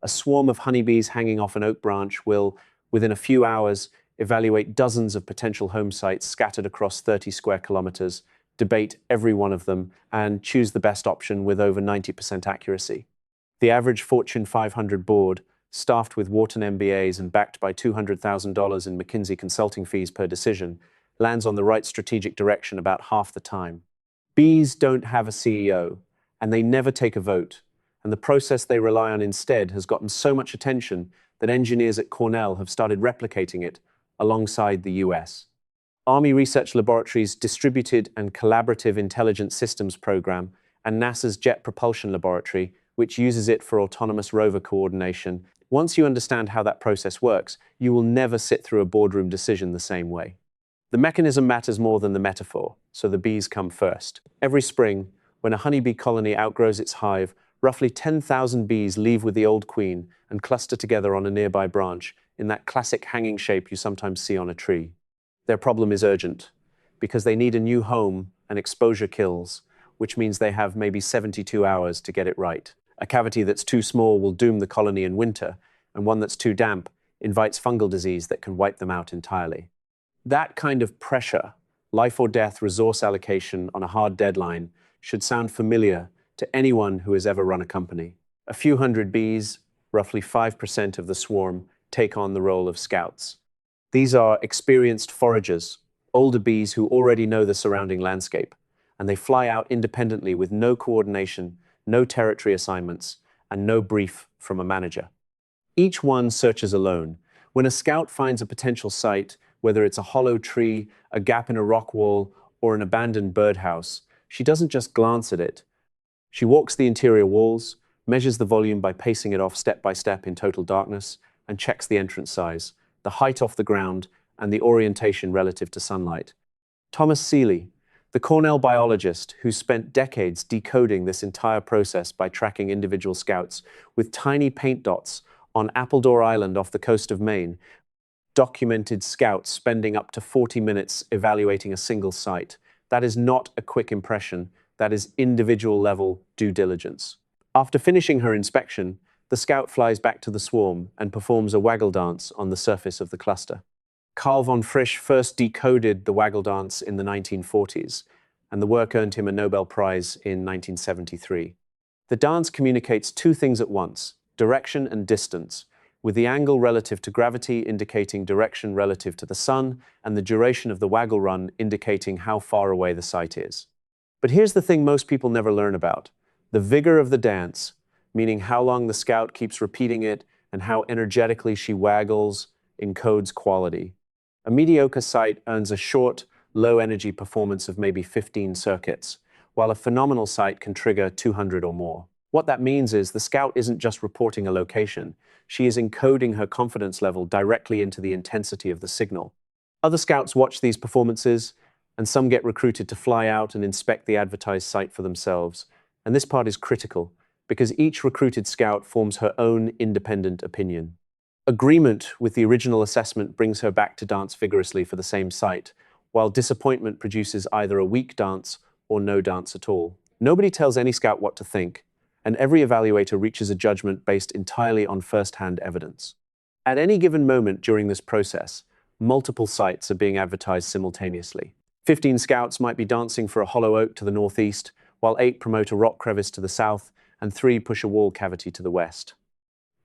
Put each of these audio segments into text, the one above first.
A swarm of honeybees hanging off an oak branch will, within a few hours, evaluate dozens of potential home sites scattered across 30 square kilometers, debate every one of them, and choose the best option with over 90% accuracy. The average Fortune 500 board, staffed with Wharton MBAs and backed by $200,000 in McKinsey consulting fees per decision, lands on the right strategic direction about half the time. Bees don't have a CEO, and they never take a vote, and the process they rely on instead has gotten so much attention that engineers at Cornell have started replicating it alongside the US. Army Research Laboratory's Distributed and Collaborative Intelligent Systems program and NASA's Jet Propulsion Laboratory, which uses it for autonomous rover coordination. Once you understand how that process works, you will never sit through a boardroom decision the same way. The mechanism matters more than the metaphor, so the bees come first. Every spring, when a honeybee colony outgrows its hive, roughly 10,000 bees leave with the old queen and cluster together on a nearby branch in that classic hanging shape you sometimes see on a tree. Their problem is urgent, because they need a new home and exposure kills, which means they have maybe 72 hours to get it right. A cavity that's too small will doom the colony in winter, and one that's too damp invites fungal disease that can wipe them out entirely. That kind of pressure, life or death resource allocation on a hard deadline, should sound familiar to anyone who has ever run a company. A few hundred bees, roughly 5% of the swarm, take on the role of scouts. These are experienced foragers, older bees who already know the surrounding landscape, and they fly out independently with no coordination, no territory assignments, and no brief from a manager. Each one searches alone. When a scout finds a potential site, whether it's a hollow tree, a gap in a rock wall, or an abandoned birdhouse, she doesn't just glance at it. She walks the interior walls, measures the volume by pacing it off step by step in total darkness, and checks the entrance size, the height off the ground, and the orientation relative to sunlight. Thomas Seeley, the Cornell biologist who spent decades decoding this entire process by tracking individual scouts with tiny paint dots on Appledore Island off the coast of Maine, documented scouts spending up to 40 minutes evaluating a single site. That is not a quick impression, that is individual-level due diligence. After finishing her inspection, the scout flies back to the swarm and performs a waggle dance on the surface of the cluster. Carl von Frisch first decoded the waggle dance in the 1940s, and the work earned him a Nobel Prize in 1973. The dance communicates two things at once: direction and distance, with the angle relative to gravity indicating direction relative to the sun, and the duration of the waggle run indicating how far away the site is. But here's the thing most people never learn about: the vigor of the dance, meaning how long the scout keeps repeating it and how energetically she waggles, encodes quality. A mediocre site earns a short, low-energy performance of maybe 15 circuits, while a phenomenal site can trigger 200 or more. What that means is the scout isn't just reporting a location, she is encoding her confidence level directly into the intensity of the signal. Other scouts watch these performances, and some get recruited to fly out and inspect the advertised site for themselves. And this part is critical, because each recruited scout forms her own independent opinion. Agreement with the original assessment brings her back to dance vigorously for the same site, while disappointment produces either a weak dance or no dance at all. Nobody tells any scout what to think, and every evaluator reaches a judgment based entirely on first-hand evidence. At any given moment during this process, multiple sites are being advertised simultaneously. 15 scouts might be dancing for a hollow oak to the northeast, while 8 promote a rock crevice to the south, and 3 push a wall cavity to the west.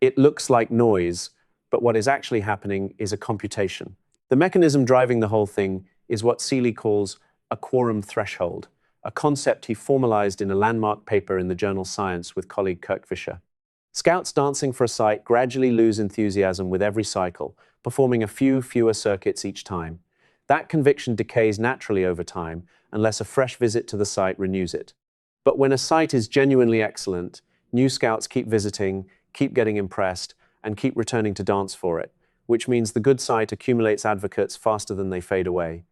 It looks like noise, but what is actually happening is a computation. The mechanism driving the whole thing is what Seeley calls a quorum threshold, a concept he formalized in a landmark paper in the journal Science with colleague Kirk Fisher. Scouts dancing for a site gradually lose enthusiasm with every cycle, performing a few fewer circuits each time. That conviction decays naturally over time, unless a fresh visit to the site renews it. But when a site is genuinely excellent, new scouts keep visiting, keep getting impressed, and keep returning to dance for it, which means the good site accumulates advocates faster than they fade away.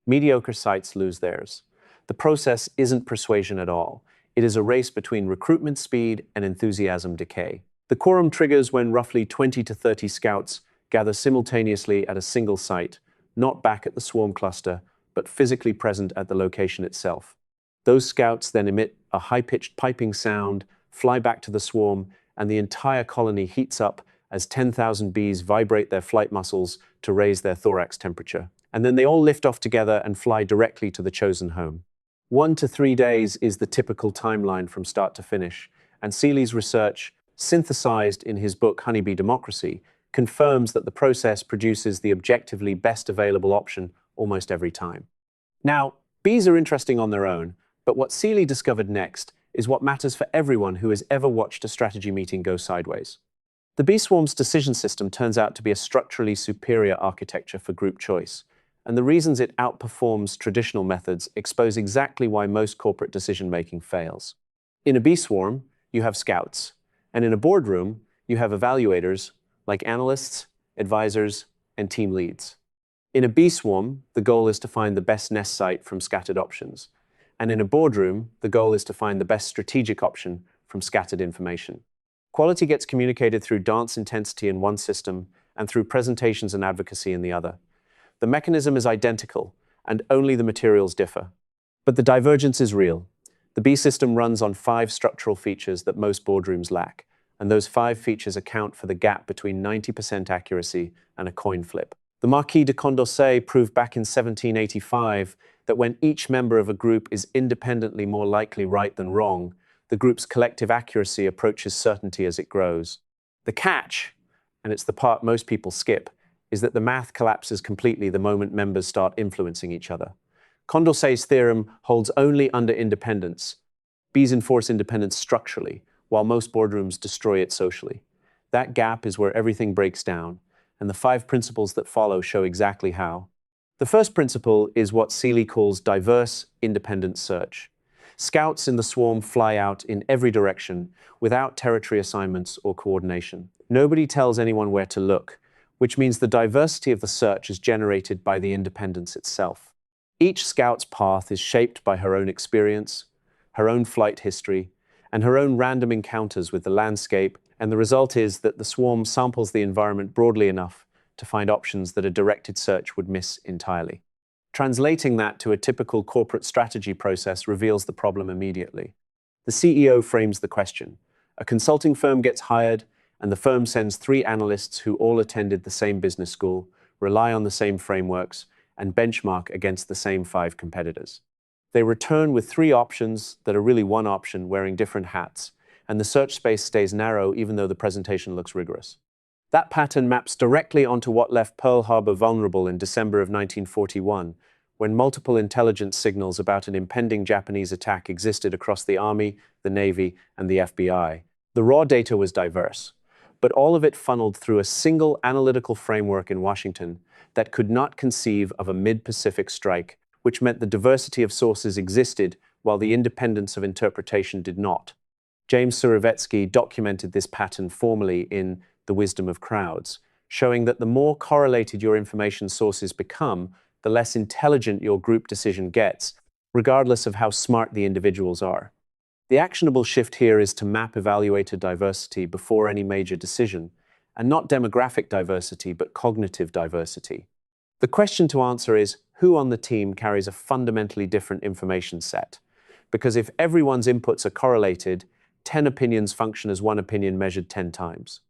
Mediocre sites lose theirs. The process isn't persuasion at all. It is a race between recruitment speed and enthusiasm decay. The quorum triggers when roughly 20 to 30 scouts gather simultaneously at a single site, not back at the swarm cluster, but physically present at the location itself. Those scouts then emit a high-pitched piping sound, fly back to the swarm, and the entire colony heats up as 10,000 bees vibrate their flight muscles to raise their thorax temperature. And then they all lift off together and fly directly to the chosen home. 1 to 3 days is the typical timeline from start to finish, and Seeley's research, synthesized in his book Honeybee Democracy, confirms that the process produces the objectively best available option almost every time. Now, bees are interesting on their own, but what Seeley discovered next is what matters for everyone who has ever watched a strategy meeting go sideways. The bee swarm's decision system turns out to be a structurally superior architecture for group choice, and the reasons it outperforms traditional methods expose exactly why most corporate decision-making fails. In a bee swarm, you have scouts, and in a boardroom, you have evaluators like analysts, advisors, and team leads. In a bee swarm, the goal is to find the best nest site from scattered options, and in a boardroom, the goal is to find the best strategic option from scattered information. Quality gets communicated through dance intensity in one system and through presentations and advocacy in the other. The mechanism is identical, and only the materials differ. But the divergence is real. The bee system runs on 5 structural features that most boardrooms lack, and those 5 features account for the gap between 90% accuracy and a coin flip. The Marquis de Condorcet proved back in 1785 that when each member of a group is independently more likely right than wrong, the group's collective accuracy approaches certainty as it grows. The catch, and it's the part most people skip, is that the math collapses completely the moment members start influencing each other. Condorcet's theorem holds only under independence. Bees enforce independence structurally, while most boardrooms destroy it socially. That gap is where everything breaks down, and the 5 principles that follow show exactly how. The first principle is what Seeley calls diverse, independent search. Scouts in the swarm fly out in every direction, without territory assignments or coordination. Nobody tells anyone where to look, which means the diversity of the search is generated by the independence itself. Each scout's path is shaped by her own experience, her own flight history, and her own random encounters with the landscape, and the result is that the swarm samples the environment broadly enough to find options that a directed search would miss entirely. Translating that to a typical corporate strategy process reveals the problem immediately. The CEO frames the question. A consulting firm gets hired, and the firm sends 3 analysts who all attended the same business school, rely on the same frameworks, and benchmark against the same 5 competitors. They return with 3 options that are really one option wearing different hats, and the search space stays narrow even though the presentation looks rigorous. That pattern maps directly onto what left Pearl Harbor vulnerable in December of 1941, when multiple intelligence signals about an impending Japanese attack existed across the Army, the Navy, and the FBI. The raw data was diverse, but all of it funneled through a single analytical framework in Washington that could not conceive of a mid-Pacific strike, which meant the diversity of sources existed while the independence of interpretation did not. James Surowiecki documented this pattern formally in The Wisdom of Crowds, showing that the more correlated your information sources become, the less intelligent your group decision gets, regardless of how smart the individuals are. The actionable shift here is to map evaluator diversity before any major decision, and not demographic diversity, but cognitive diversity. The question to answer is, who on the team carries a fundamentally different information set? Because if everyone's inputs are correlated, 10 opinions function as 1 opinion measured 10 times.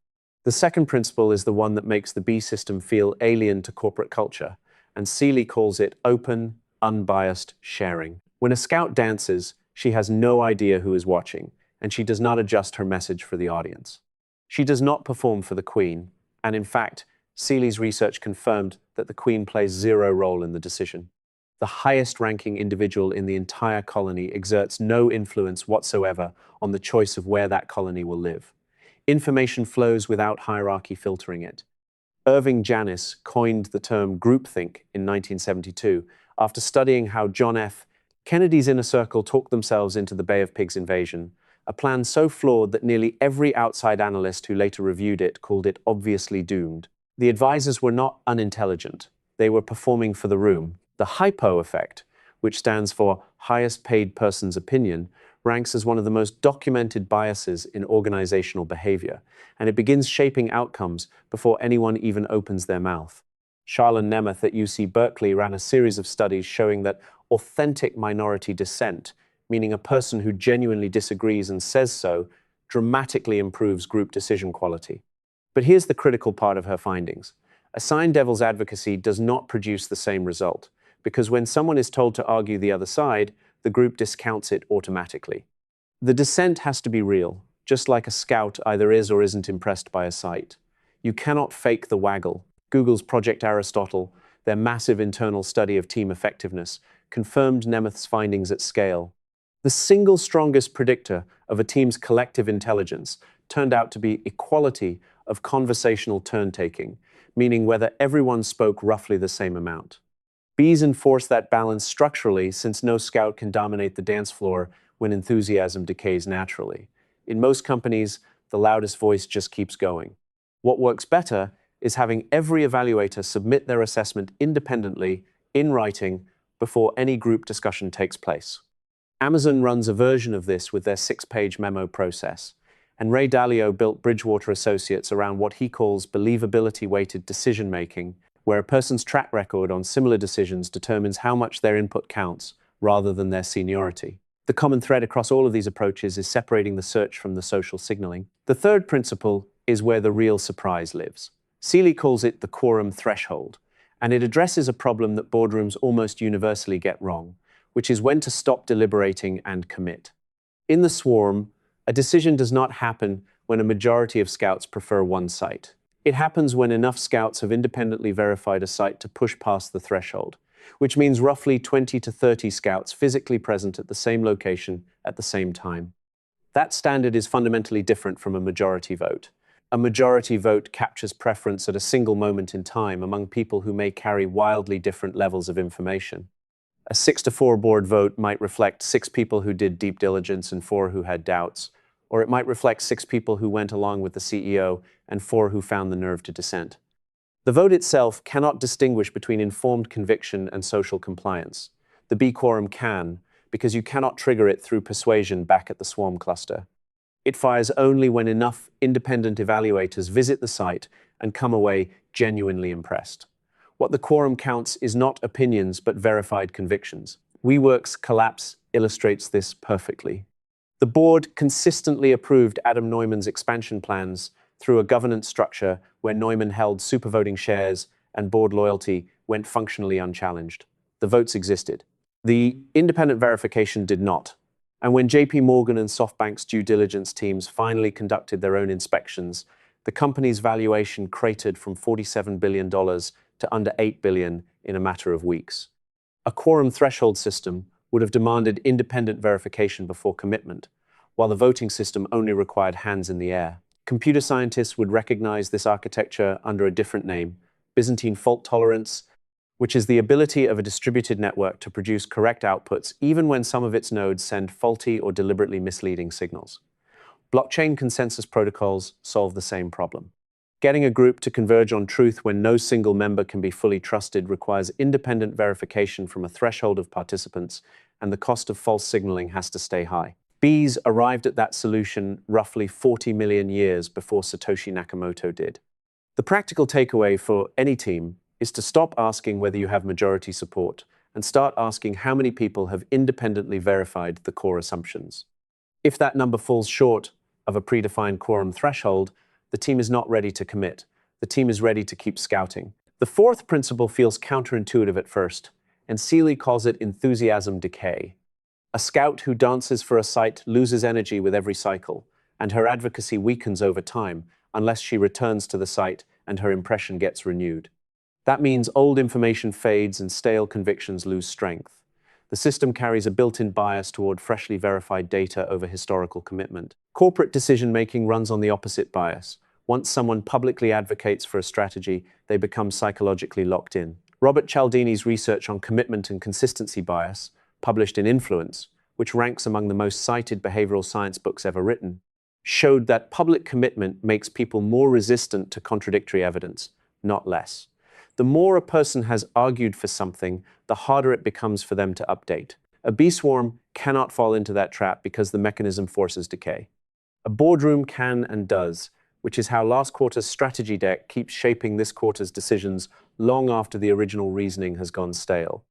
The second principle is the one that makes the B system feel alien to corporate culture, and Seeley calls it open, unbiased sharing. When a scout dances, she has no idea who is watching, and she does not adjust her message for the audience. She does not perform for the queen, and in fact, Seeley's research confirmed that the queen plays 0 role in the decision. The highest-ranking individual in the entire colony exerts no influence whatsoever on the choice of where that colony will live. Information flows without hierarchy filtering it. Irving Janis coined the term groupthink in 1972 after studying how John F. Kennedy's inner circle talked themselves into the Bay of Pigs invasion, a plan so flawed that nearly every outside analyst who later reviewed it called it obviously doomed. The advisors were not unintelligent. They were performing for the room. The hypo effect, which stands for highest paid person's opinion, ranks as one of the most documented biases in organizational behavior, and it begins shaping outcomes before anyone even opens their mouth. Charlene Nemeth at UC Berkeley ran a series of studies showing that authentic minority dissent, meaning a person who genuinely disagrees and says so, dramatically improves group decision quality. But here's the critical part of her findings. Assigned devil's advocacy does not produce the same result, because when someone is told to argue the other side, the group discounts it automatically. The dissent has to be real, just like a scout either is or isn't impressed by a site. You cannot fake the waggle. Google's Project Aristotle, their massive internal study of team effectiveness, confirmed Nemeth's findings at scale. The single strongest predictor of a team's collective intelligence turned out to be equality of conversational turn-taking, meaning whether everyone spoke roughly the same amount. Bees enforce that balance structurally, since no scout can dominate the dance floor when enthusiasm decays naturally. In most companies, the loudest voice just keeps going. What works better is having every evaluator submit their assessment independently, in writing, before any group discussion takes place. Amazon runs a version of this with their 6-page memo process, and Ray Dalio built Bridgewater Associates around what he calls believability-weighted decision-making, where a person's track record on similar decisions determines how much their input counts, rather than their seniority. The common thread across all of these approaches is separating the search from the social signaling. The third principle is where the real surprise lives. Seeley calls it the quorum threshold, and it addresses a problem that boardrooms almost universally get wrong, which is when to stop deliberating and commit. In the swarm, a decision does not happen when a majority of scouts prefer one site. It happens when enough scouts have independently verified a site to push past the threshold, which means roughly 20 to 30 scouts physically present at the same location at the same time. That standard is fundamentally different from a majority vote. A majority vote captures preference at a single moment in time among people who may carry wildly different levels of information. A 6-4 board vote might reflect 6 people who did deep diligence and 4 who had doubts, or it might reflect 6 people who went along with the CEO and 4 who found the nerve to dissent. The vote itself cannot distinguish between informed conviction and social compliance. The B quorum can, because you cannot trigger it through persuasion back at the swarm cluster. It fires only when enough independent evaluators visit the site and come away genuinely impressed. What the quorum counts is not opinions but verified convictions. WeWork's collapse illustrates this perfectly. The board consistently approved Adam Neumann's expansion plans through a governance structure where Neumann held supervoting shares and board loyalty went functionally unchallenged. The votes existed. The independent verification did not. And when JP Morgan and SoftBank's due diligence teams finally conducted their own inspections, the company's valuation cratered from $47 billion to under $8 billion in a matter of weeks. A quorum threshold system would have demanded independent verification before commitment, while the voting system only required hands in the air. Computer scientists would recognize this architecture under a different name, Byzantine fault tolerance, which is the ability of a distributed network to produce correct outputs even when some of its nodes send faulty or deliberately misleading signals. Blockchain consensus protocols solve the same problem. Getting a group to converge on truth when no single member can be fully trusted requires independent verification from a threshold of participants, and the cost of false signaling has to stay high. Bees arrived at that solution roughly 40 million years before Satoshi Nakamoto did. The practical takeaway for any team is to stop asking whether you have majority support and start asking how many people have independently verified the core assumptions. If that number falls short of a predefined quorum threshold, the team is not ready to commit. The team is ready to keep scouting. The fourth principle feels counterintuitive at first, and Seeley calls it enthusiasm decay. A scout who dances for a site loses energy with every cycle, and her advocacy weakens over time unless she returns to the site and her impression gets renewed. That means old information fades and stale convictions lose strength. The system carries a built-in bias toward freshly verified data over historical commitment. Corporate decision-making runs on the opposite bias. Once someone publicly advocates for a strategy, they become psychologically locked in. Robert Cialdini's research on commitment and consistency bias, published in Influence, which ranks among the most cited behavioral science books ever written, showed that public commitment makes people more resistant to contradictory evidence, not less. The more a person has argued for something, the harder it becomes for them to update. A bee swarm cannot fall into that trap because the mechanism forces decay. A boardroom can and does, which is how last quarter's strategy deck keeps shaping this quarter's decisions long after the original reasoning has gone stale.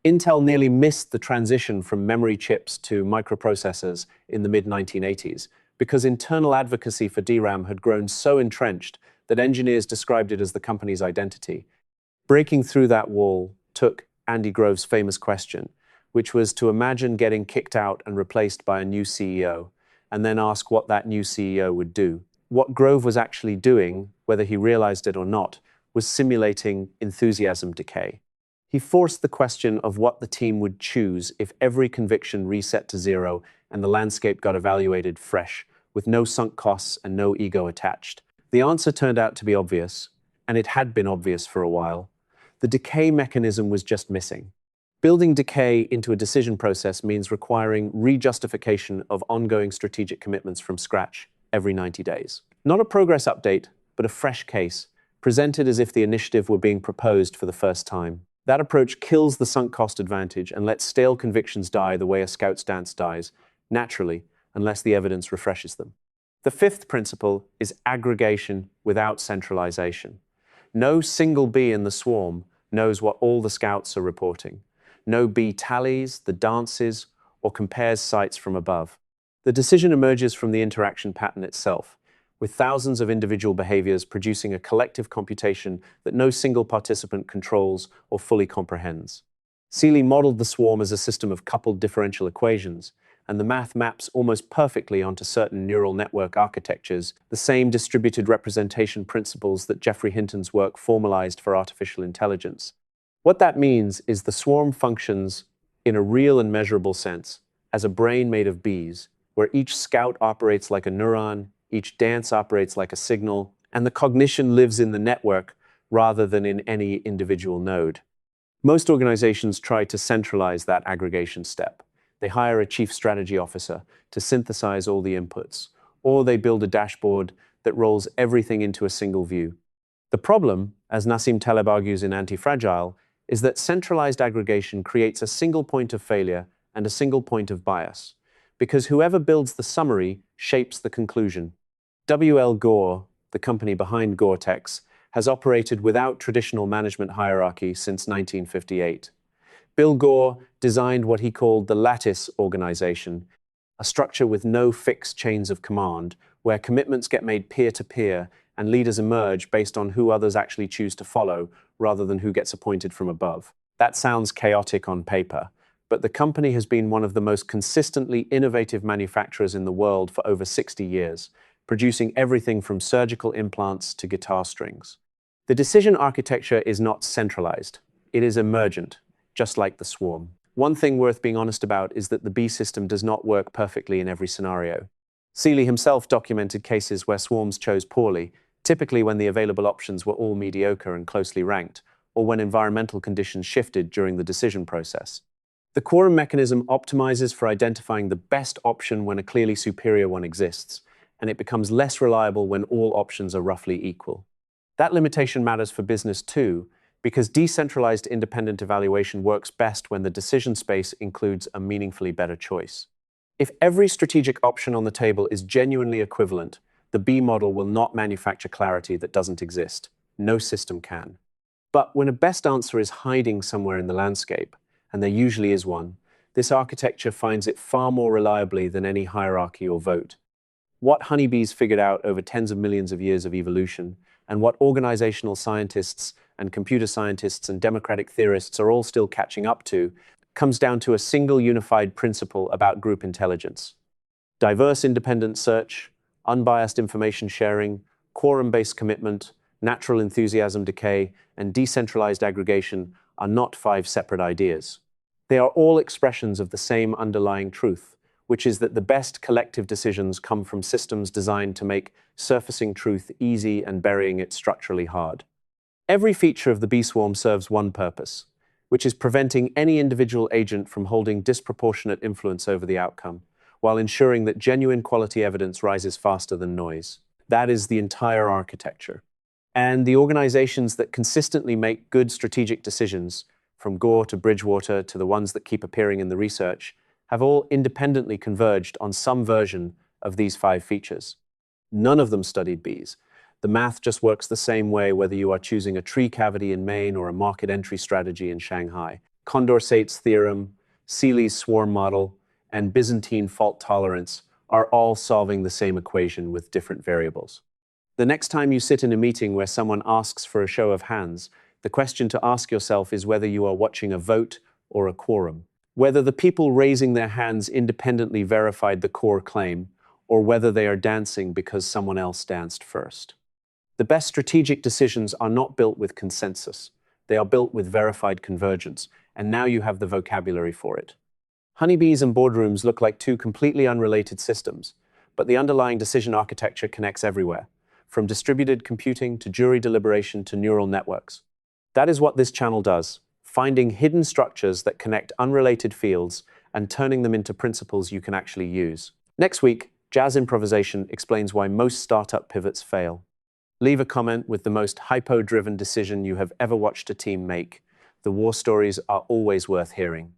Intel nearly missed the transition from memory chips to microprocessors in the mid-1980s, because internal advocacy for DRAM had grown so entrenched that engineers described it as the company's identity. Breaking through that wall took Andy Grove's famous question, which was to imagine getting kicked out and replaced by a new CEO, and then ask what that new CEO would do. What Grove was actually doing, whether he realized it or not, was simulating enthusiasm decay. He forced the question of what the team would choose if every conviction reset to zero and the landscape got evaluated fresh, with no sunk costs and no ego attached. The answer turned out to be obvious, and it had been obvious for a while. The decay mechanism was just missing. Building decay into a decision process means requiring rejustification of ongoing strategic commitments from scratch every 90 days. Not a progress update, but a fresh case, presented as if the initiative were being proposed for the first time. That approach kills the sunk cost advantage and lets stale convictions die the way a Scout's dance dies, naturally, unless the evidence refreshes them. The fifth principle is aggregation without centralization. No single bee in the swarm knows what all the Scouts are reporting. No bee tallies, the dances, or compares sites from above. The decision emerges from the interaction pattern itself, with thousands of individual behaviors producing a collective computation that no single participant controls or fully comprehends. Seeley modeled the swarm as a system of coupled differential equations, and the math maps almost perfectly onto certain neural network architectures, the same distributed representation principles that Geoffrey Hinton's work formalized for artificial intelligence. What that means is the swarm functions, in a real and measurable sense, as a brain made of bees, where each scout operates like a neuron, each dance operates like a signal, and the cognition lives in the network rather than in any individual node. Most organizations try to centralize that aggregation step. They hire a chief strategy officer to synthesize all the inputs, or they build a dashboard that rolls everything into a single view. The problem, as Nassim Taleb argues in Anti-Fragile, is that centralized aggregation creates a single point of failure and a single point of bias, because whoever builds the summary shapes the conclusion. W.L. Gore, the company behind Gore-Tex, has operated without traditional management hierarchy since 1958. Bill Gore designed what he called the lattice organization, a structure with no fixed chains of command, where commitments get made peer-to-peer and leaders emerge based on who others actually choose to follow, rather than who gets appointed from above. That sounds chaotic on paper, but the company has been one of the most consistently innovative manufacturers in the world for over 60 years, producing everything from surgical implants to guitar strings. The decision architecture is not centralized. It is emergent, just like the swarm. One thing worth being honest about is that the bee system does not work perfectly in every scenario. Seeley himself documented cases where swarms chose poorly, typically when the available options were all mediocre and closely ranked, or when environmental conditions shifted during the decision process. The quorum mechanism optimizes for identifying the best option when a clearly superior one exists, and it becomes less reliable when all options are roughly equal. That limitation matters for business too, because decentralized independent evaluation works best when the decision space includes a meaningfully better choice. If every strategic option on the table is genuinely equivalent, the B model will not manufacture clarity that doesn't exist. No system can. But when a best answer is hiding somewhere in the landscape, and there usually is one, this architecture finds it far more reliably than any hierarchy or vote. What honeybees figured out over tens of millions of years of evolution, and what organizational scientists and computer scientists and democratic theorists are all still catching up to, comes down to a single unified principle about group intelligence. Diverse independent search, unbiased information sharing, quorum-based commitment, natural enthusiasm decay, and decentralized aggregation are not five separate ideas. They are all expressions of the same underlying truth, which is that the best collective decisions come from systems designed to make surfacing truth easy and burying it structurally hard. Every feature of the bee swarm serves one purpose, which is preventing any individual agent from holding disproportionate influence over the outcome, while ensuring that genuine quality evidence rises faster than noise. That is the entire architecture. And the organizations that consistently make good strategic decisions, from Gore to Bridgewater to the ones that keep appearing in the research, have all independently converged on some version of these five features. None of them studied bees. The math just works the same way whether you are choosing a tree cavity in Maine or a market entry strategy in Shanghai. Condorcet's theorem, Seeley's swarm model, and Byzantine fault tolerance are all solving the same equation with different variables. The next time you sit in a meeting where someone asks for a show of hands, the question to ask yourself is whether you are watching a vote or a quorum. Whether the people raising their hands independently verified the core claim, or whether they are dancing because someone else danced first. The best strategic decisions are not built with consensus. They are built with verified convergence, and now you have the vocabulary for it. Honeybees and boardrooms look like two completely unrelated systems, but the underlying decision architecture connects everywhere, from distributed computing to jury deliberation to neural networks. That is what this channel does, finding hidden structures that connect unrelated fields and turning them into principles you can actually use. Next week, Jazz Improvisation explains why most startup pivots fail. Leave a comment with the most hypo-driven decision you have ever watched a team make. The war stories are always worth hearing.